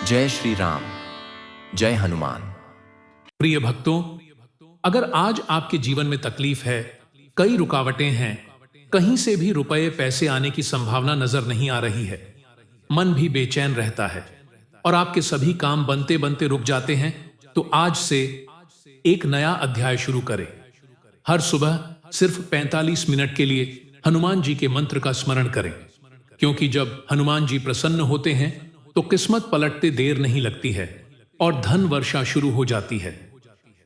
जय श्री राम, जय हनुमान। प्रिय भक्तों, अगर आज आपके जीवन में तकलीफ है, कई रुकावटें हैं, कहीं से भी रुपए पैसे आने की संभावना नजर नहीं आ रही है, मन भी बेचैन रहता है और आपके सभी काम बनते बनते रुक जाते हैं, तो आज से एक नया अध्याय शुरू करें। हर सुबह सिर्फ 45 मिनट के लिए हनुमान जी के मंत्र का स्मरण करें, क्योंकि जब हनुमान जी प्रसन्न होते हैं तो किस्मत पलटते देर नहीं लगती है और धन वर्षा शुरू हो जाती है।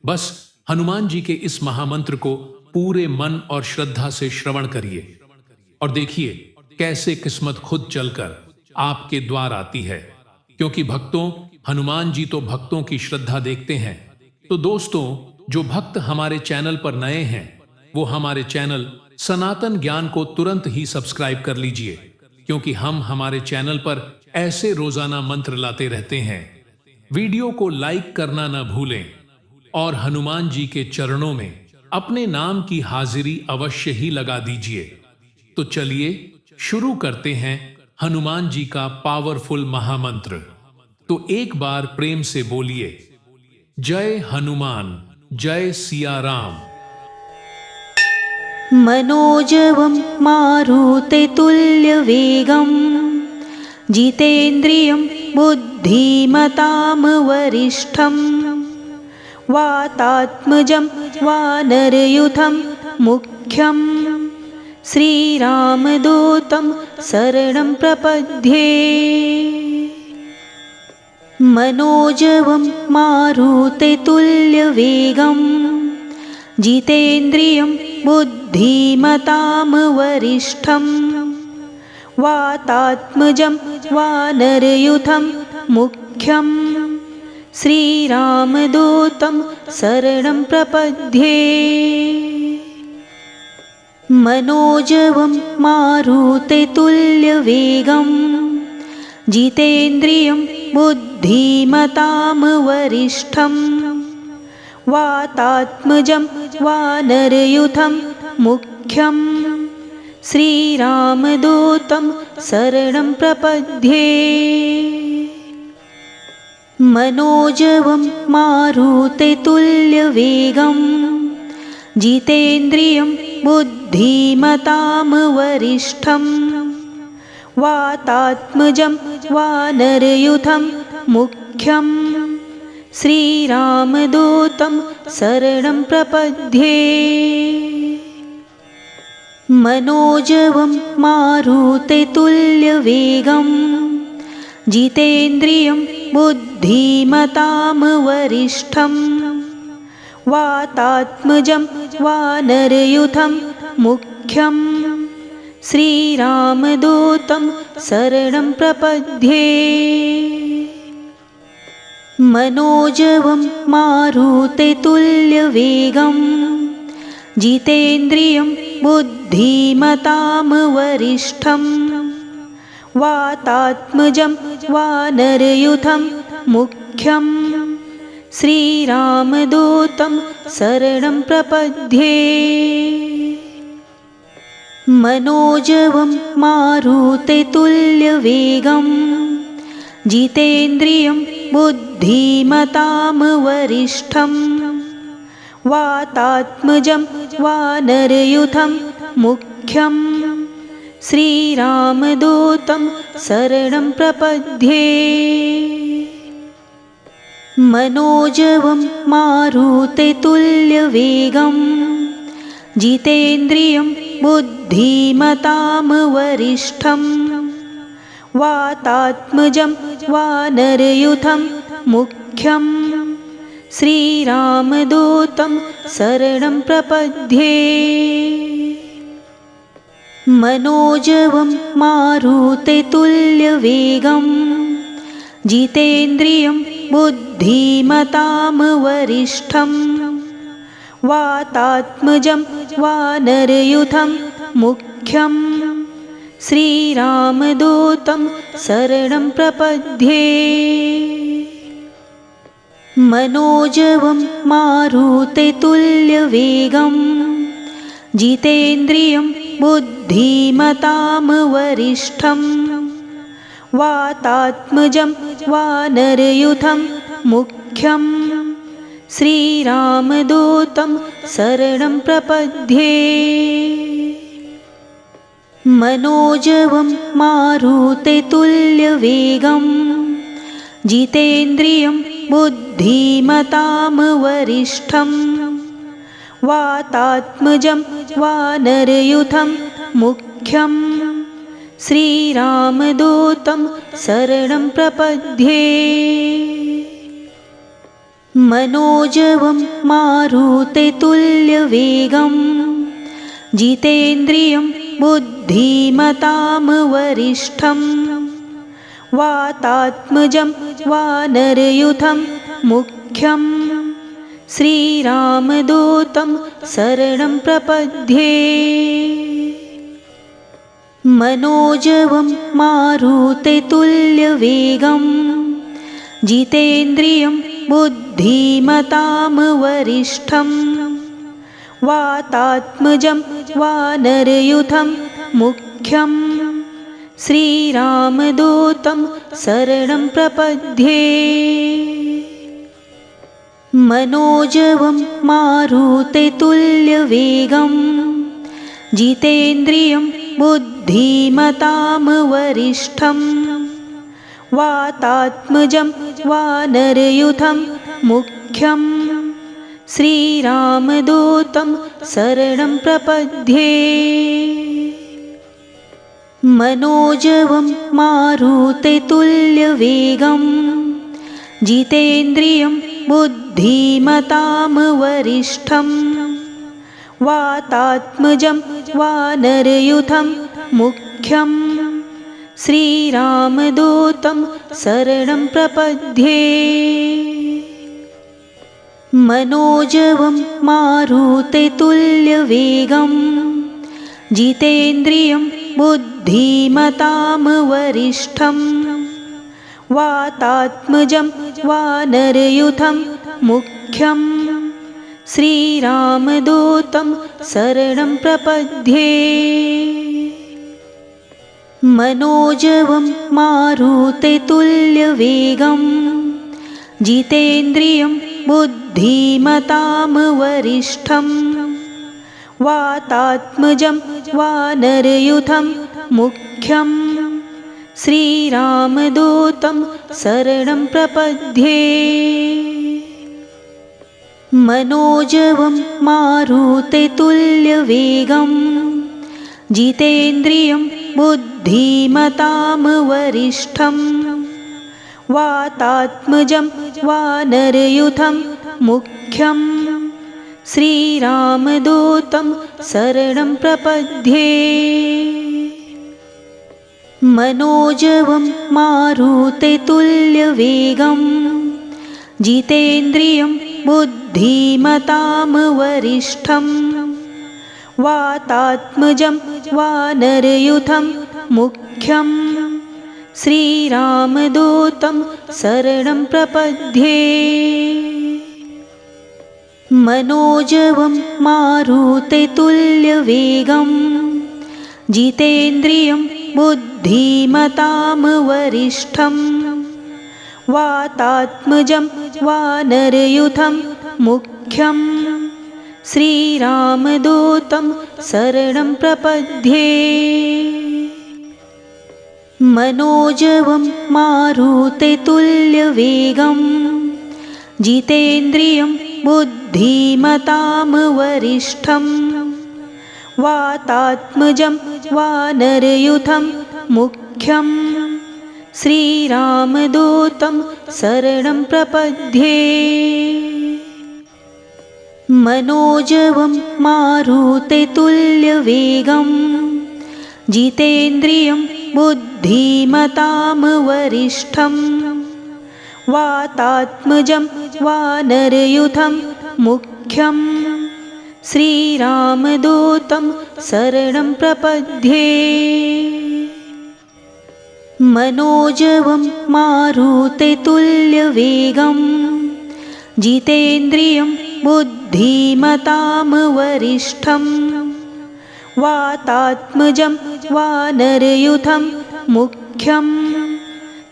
बस हनुमान जी के इस महामंत्र को पूरे मन और श्रद्धा से श्रवण करिए और देखिए कैसे किस्मत खुद चलकर आपके द्वार आती है, क्योंकि भक्तों, हनुमान जी तो भक्तों की श्रद्धा देखते हैं। तो दोस्तों, जो भक्त हमारे चैनल पर नए हैं वो हमारे चैनल सनातन ज्ञान को तुरंत ही सब्सक्राइब कर लीजिए, क्योंकि हम हमारे चैनल पर ऐसे रोजाना मंत्र लाते रहते हैं। वीडियो को लाइक करना न भूलें और हनुमान जी के चरणों में अपने नाम की हाजिरी अवश्य ही लगा दीजिए। तो चलिए शुरू करते हैं हनुमान जी का पावरफुल महामंत्र। तो एक बार प्रेम से बोलिए, जय हनुमान, जय सिया राम। मनोजवं मारुततुल्यवेगं जितेन्द्रियं बुद्धिमतां वरिष्ठं वातात्मजं वानरयूथं मुख्यं श्रीरामदूतं शरणं प्रपद्ये। मनोजवं मारुततुल्यवेगं जितेन्द्रियं बुद्धिमतां वरिष्ठं वातात्मजं वानरयूथं मुख्यं श्रीरामदूतं शरणं प्रपद्ये। मनोजवं मारुततुल्यवेगं जितेन्द्रियं बुद्धिमतां वरिष्ठं वातात्मजं वानरयूथं मुख्यं श्रीरामदूतं शरणं प्रपद्ये। मनोजवं मारुततुल्यवेगं जितेन्द्रियं बुद्धिमतां वरिष्ठं वातात्मजं वानरयूथं मुख्यं श्रीरामदूतं शरणं प्रपद्ये। मनोजवं मारुततुल्यवेगं जितेन्द्रियं बुद्धिमतां वरिष्ठं वातात्मजं वानरयूथं मुख्यं श्रीरामदूतं शरणं प्रपद्ये। मनोजवं मारुततुल्यवेगं जितेन्द्रियं बुद्धिमतां वरिष्ठं वातात्मजं वानरयूथं मुख्यं श्रीरामदूतं शरणं प्रपद्ये। मनोजवं मारुततुल्यवेगं जितेन्द्रियं बुद्धिमतां वरिष्ठं वातात्मजं वानरयूथं मुख्यं श्रीरामदूतं शरणं प्रपद्ये। मनोजवं मारुततुल्यवेगं जितेन्द्रियं बुद्धिमतां वरिष्ठं वातात्मजं वानरयूथं मुख्यं श्रीरामदूतं शरणं प्रपद्ये। मनोजवं मारुततुल्यवेगं जितेन्द्रियं बुद्धिमतां वरिष्ठं वातात्मजं वानरयूथं मुख्यं श्रीरामदूतं शरणं प्रपद्ये। मनोजवं मारुततुल्यवेगं जितेन्द्रियं बुद्धिमतां वरिष्ठं वातात्मजं वानरयूथं मुख्यं श्रीरामदूतं शरणं प्रपद्ये। मनोजवं मारुततुल्यवेगं जितेन्द्रियं बुद्धिमतां वरिष्ठं वातात्मजं वानरयूथं मुख्यं श्रीरामदूतं शरणं प्रपद्ये। मनोजवं मारुततुल्यवेगं जितेन्द्रियं बुद्धिमतां वरिष्ठं वातात्मजं वानरयूथं मुख्यं श्रीरामदूतं शरणं प्रपद्ये। मनोजवं मारुततुल्यवेगं जितेन्द्रियं बुद्धिमतां वरिष्ठं वातात्मजं वानरयूथं मुख्यं श्रीरामदूतं शरणं प्रपद्ये। मनोजवं मारुततुल्यवेगं जितेन्द्रियं बुद्धिमतां वरिष्ठं वातात्मजं वानरयूथं मुख्यं श्रीरामदूतं शरणं प्रपद्ये। मनोजवं मारुततुल्यवेगं जितेन्द्रियं बुद्धिमतां वरिष्ठं वातात्मजं वानरयूथं मुख्यं श्रीरामदूतं शरणं प्रपद्ये। मनोजवं मारुततुल्यवेगं जितेन्द्रियं बुद्धिमतां वरिष्ठं वातात्मजं वानरयूथं मुख्यं श्रीरामदूतं शरणं प्रपद्ये। मनोजवं मारुततुल्यवेगं जितेन्द्रियं बुद्धिमतां वरिष्ठं वातात्मजं वानरयूथं मुख्यं श्रीरामदूतं शरणं प्रपद्ये। मनोजवं मारुततुल्यवेगं जितेन्द्रियं बुद्धिमतां वरिष्ठं वातात्मजं वानरयूथं मुख्यं श्रीरामदूतं शरणं प्रपद्ये। मनोजवं मारुततुल्यवेगं जितेन्द्रियं बुद्धिमतां वरिष्ठं वातात्मजं वानरयूथं मुख्यं श्रीरामदूतं शरणं प्रपद्ये। मनोजवं मारुततुल्यवेगं जितेन्द्रियं बुद्धिमतां वरिष्ठं वातात्मजं वानरयूथं मुख्यं श्रीरामदूतं शरणं प्रपद्ये। मनोजवं मारुततुल्यवेगं जितेन्द्रियं बुद्धिमतां वरिष्ठं वातात्मजं वानरयूथं मुख्यं श्रीरामदूतं शरणं प्रपद्ये। मनोजवं मारुततुल्यवेगं जितेन्द्रियं बुद्धिमतां वरिष्ठं वातात्मजं वानरयूथं मुख्यं श्रीरामदूतं शरणं प्रपद्ये। मनोजवं मारुततुल्यवेगं जितेन्द्रियं बुद्धिमतां वरिष्ठं वातात्मजं वानरयूथं मुख्यं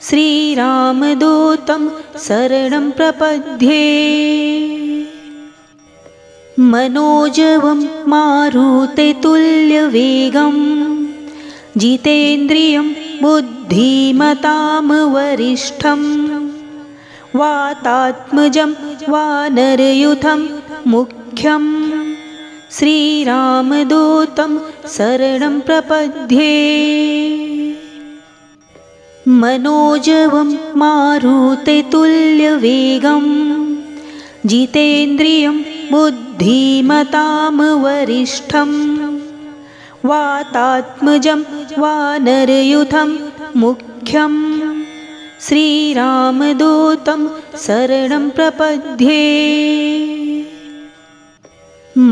श्रीरामदूतं शरणं प्रपद्ये मनोजवं मारुततुल्यवेगं जितेन्द्रियं बुद्धिमतां वरिष्ठं वातात्मजं वानरयूथं मुख्यं श्रीरामदूतं शरणं प्रपद्ये मनोजवं मारुततुल्यवेगं जितेन्द्रियं बुद्धिमतां वरिष्ठं वातात्मजं वानरयूथं मुख्यं श्रीरामदूतं शरणं प्रपद्ये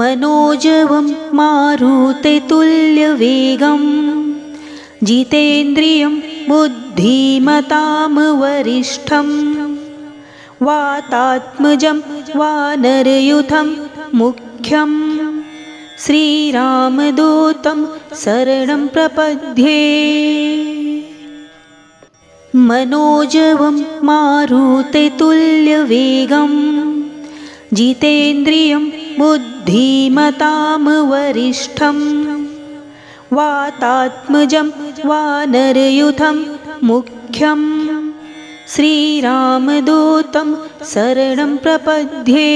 मनोजवं मारुततुल्यवेगं जितेन्द्रियं बुद्धिमतां वरिष्ठं वातात्मजं वानरयूथं मुख्यं श्रीरामदूतं शरणं प्रपद्ये मनोजवं मारुततुल्यवेगं जितेन्द्रियं बुद्धिमतां वरिष्ठं वातात्मजं वानरयूथं मुख्यं श्रीरामदूतं शरणं प्रपद्ये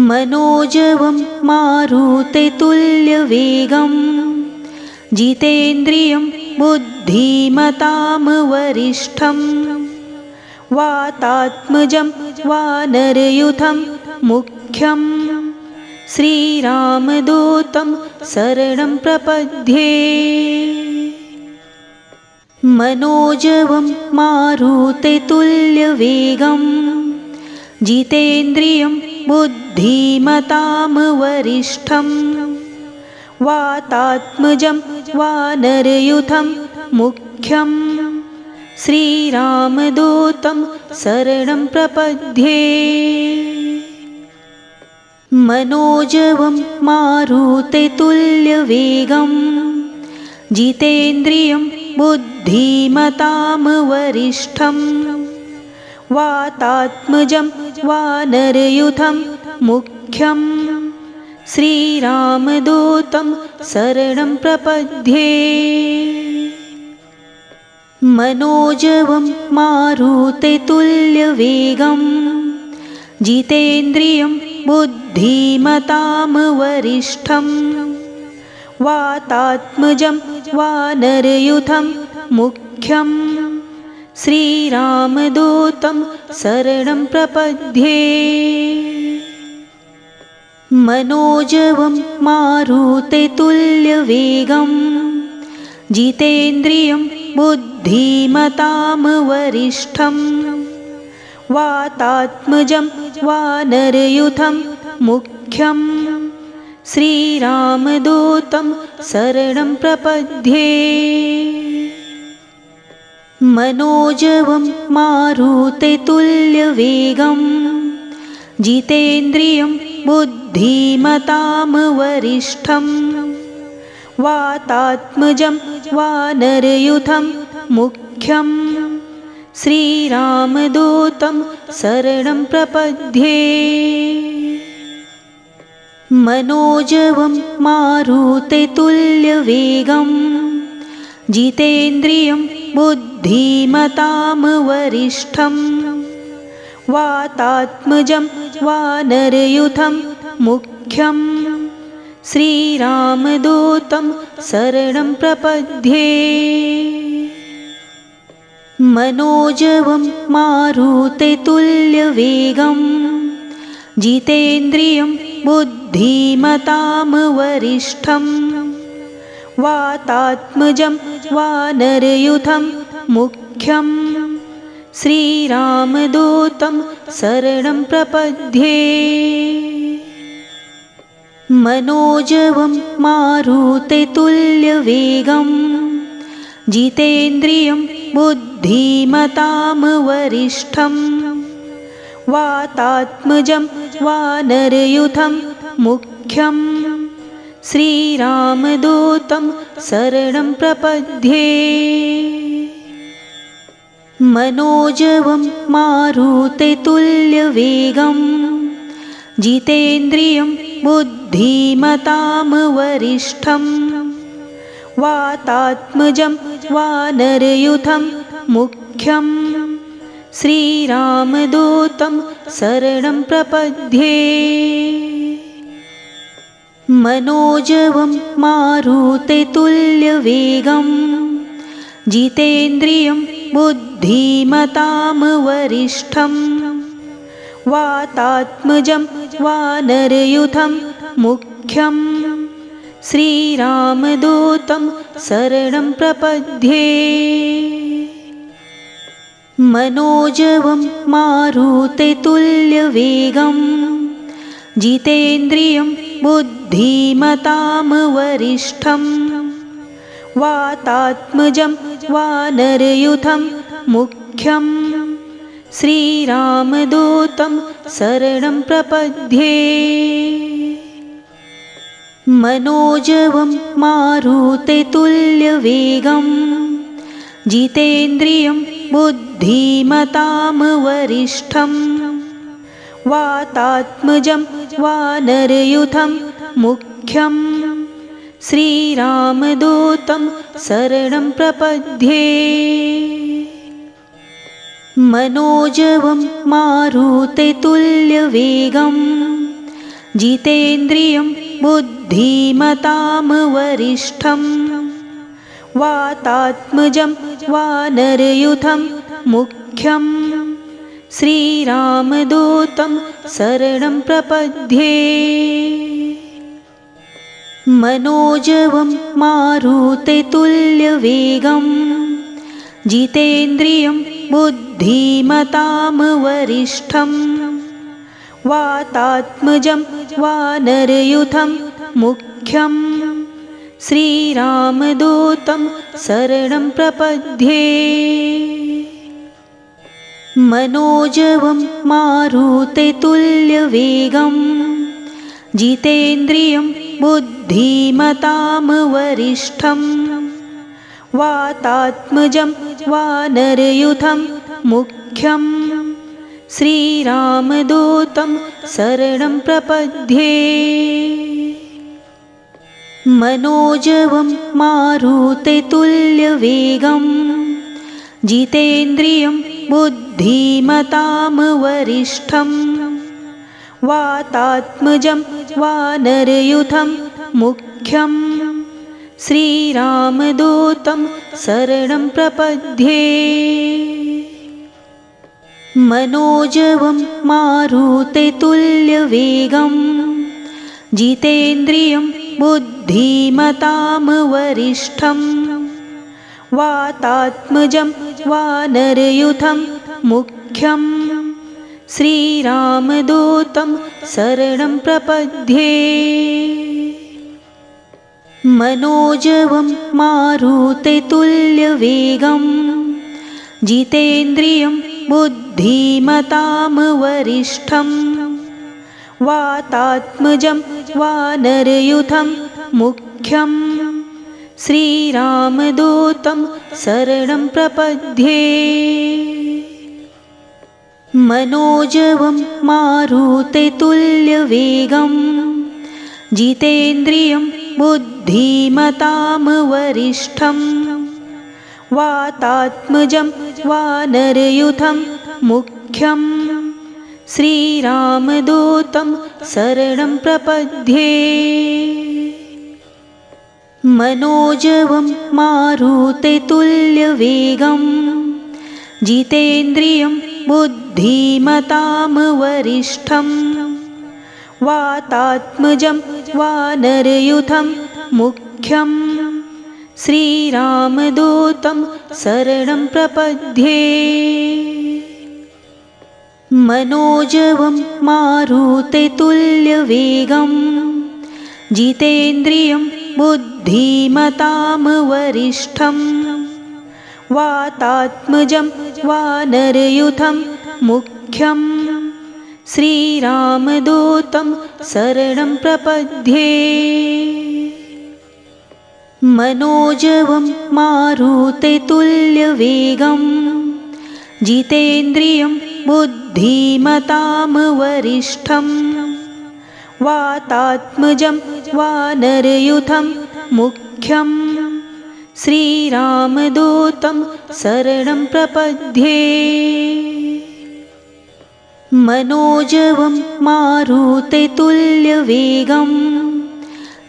मनोजवं मारुततुल्यवेगं जितेन्द्रियं बुद्धिमतां वरिष्ठं वातात्मजं वानरयूथं मुख्यं श्रीरामदूतं शरणं प्रपद्ये मनोजवं मारुततुल्यवेगं जितेन्द्रियं बुद्धिमतां वरिष्ठं वातात्मजं वानरयूथं मुख्यं श्रीरामदूतं शरणं प्रपद्ये मनोजवं मारुततुल्यवेगं जितेन्द्रियं बुद्धिमतां वरिष्ठं वातात्मजं वानरयूथं मुख्यं श्रीरामदूतं शरणं प्रपद्ये मनोजवं मारुततुल्यवेगं जितेन्द्रियं बुद्धिमतां वरिष्ठं वातात्मजं वानरयूथं मुख्यं श्रीरामदूतं शरणं प्रपद्ये मनोजवं मारुततुल्यवेगं जितेन्द्रियं बुद्धिमतां वरिष्ठं वातात्मजं वानरयूथं मुख्यं श्रीरामदूतं शरणं प्रपद्ये मनोजवं मारुततुल्यवेगं जितेन्द्रियं बुद्धिमतां वरिष्ठं वातात्मजं वानरयूथं मुख्यं श्रीरामदूतं शरणं प्रपद्ये मनोजवं मारुततुल्यवेगं जितेन्द्रियं बुद्धिमतां वरिष्ठं वातात्मजं वानरयूथं मुख्यं श्रीरामदूतं शरणं प्रपद्ये मनोजवं मारुततुल्यवेगं जितेन्द्रियं बुद्धिमतां वरिष्ठं वातात्मजं वानरयूथं मुख्यं श्रीरामदूतं शरणं प्रपद्ये मनोजवं मारुततुल्यवेगं जितेन्द्रियं बुद्धिमतां वरिष्ठं वातात्मजं वानरयूथं मुख्यं श्रीरामदूतं शरणं प्रपद्ये मनोजवं मारुततुल्यवेगं जितेन्द्रियं बुद्धिमतां वरिष्ठं वातात्मजं वानरयूथं मुख्यं श्रीरामदूतं शरणं प्रपद्ये मनोजवं मारुततुल्यवेगं जितेन्द्रियं बुद्धिमतां वरिष्ठं वातात्मजं वानरयूथं मुख्यं श्रीरामदूतं शरणं प्रपद्ये मनोजवं मारुततुल्यवेगं जितेन्द्रियं बुद्धिमतां वरिष्ठं वातात्मजं वानरयूथं मुख्यं श्रीरामदूतं शरणं प्रपद्ये मनोजवं मारुततुल्यवेगं जितेन्द्रियं बुद्धिमतां वरिष्ठं वातात्मजं वानरयूथं मुख्यं श्रीरामदूतं शरणं प्रपद्ये मनोजवं मारुततुल्यवेगं जितेन्द्रियं बुद्धिमतां वरिष्ठं वातात्मजं वानरयूथं मुख्यं श्रीरामदूतं शरणं प्रपद्ये मनोजवं मारुततुल्यवेगं जितेन्द्रियं बुद्धिमतां वरिष्ठं वातात्मजं वानरयूथं मुख्यं श्रीरामदूतं शरणं प्रपद्ये मनोजवं मारुततुल्यवेगं जितेन्द्रियं बुद्धिमतां वरिष्ठं वातात्मजं वानरयूथं मुख्यं श्रीरामदूतं शरणं प्रपद्ये मनोजवं मारुततुल्यवेगं जितेन्द्रियं बुद्धिमतां वरिष्ठं वातात्मजं वानरयूथं मुख्यं श्रीरामदूतं शरणं प्रपद्ये मनोजवं मारुततुल्यवेगं जितेन्द्रियं बुद्धिमतां वरिष्ठं वातात्मजं वानरयूथं मुख्यं श्रीरामदूतं शरणं प्रपद्ये मनोजवं मारुततुल्यवेगं जितेन्द्रियं बुद्धिमतां वरिष्ठं वातात्मजं वानरयूथं मुख्यं श्रीरामदूतं शरणं प्रपद्ये मनोजवं मारुततुल्यवेगं जितेन्द्रियं बुद्धिमतां वरिष्ठं वातात्मजं वानरयूथं मुख्यं श्रीरामदूतं शरणं प्रपद्ये मनोजवं मारुततुल्यवेगं जितेन्द्रियं बुद्धिमतां वरिष्ठं वातात्मजं वानरयूथं मुख्यं श्रीरामदूतं शरणं प्रपद्ये मनोजवं मारुततुल्यवेगं जितेन्द्रियं बुद्धिमतां वरिष्ठं वातात्मजं वानरयूथं मुख्यं श्रीरामदूतं शरणं प्रपद्ये। मनोजवं मारुततुल्यवेगं जितेन्द्रियं बुद्धिमतां वरिष्ठं वातात्मजं वानरयूथं मुख्यं श्रीरामदूतं शरणं प्रपद्ये। मनोजवं मारुततुल्यवेगं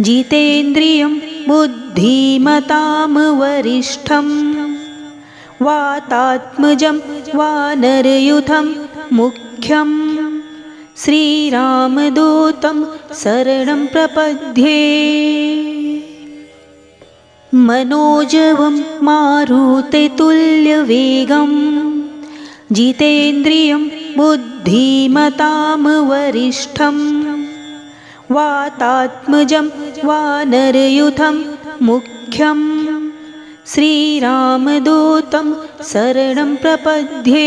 जितेन्द्रियं बुद्धिमतां वरिष्ठं वातात्मजं वानरयूथं मुख्यं श्रीरामदूतं शरणं प्रपद्ये। मनोजवं मारुततुल्यवेगं जितेन्द्रियं बुद्धिमतां वरिष्ठं वातात्मजं वानरयूथं मुख्यं श्रीरामदूतं शरणं प्रपद्ये।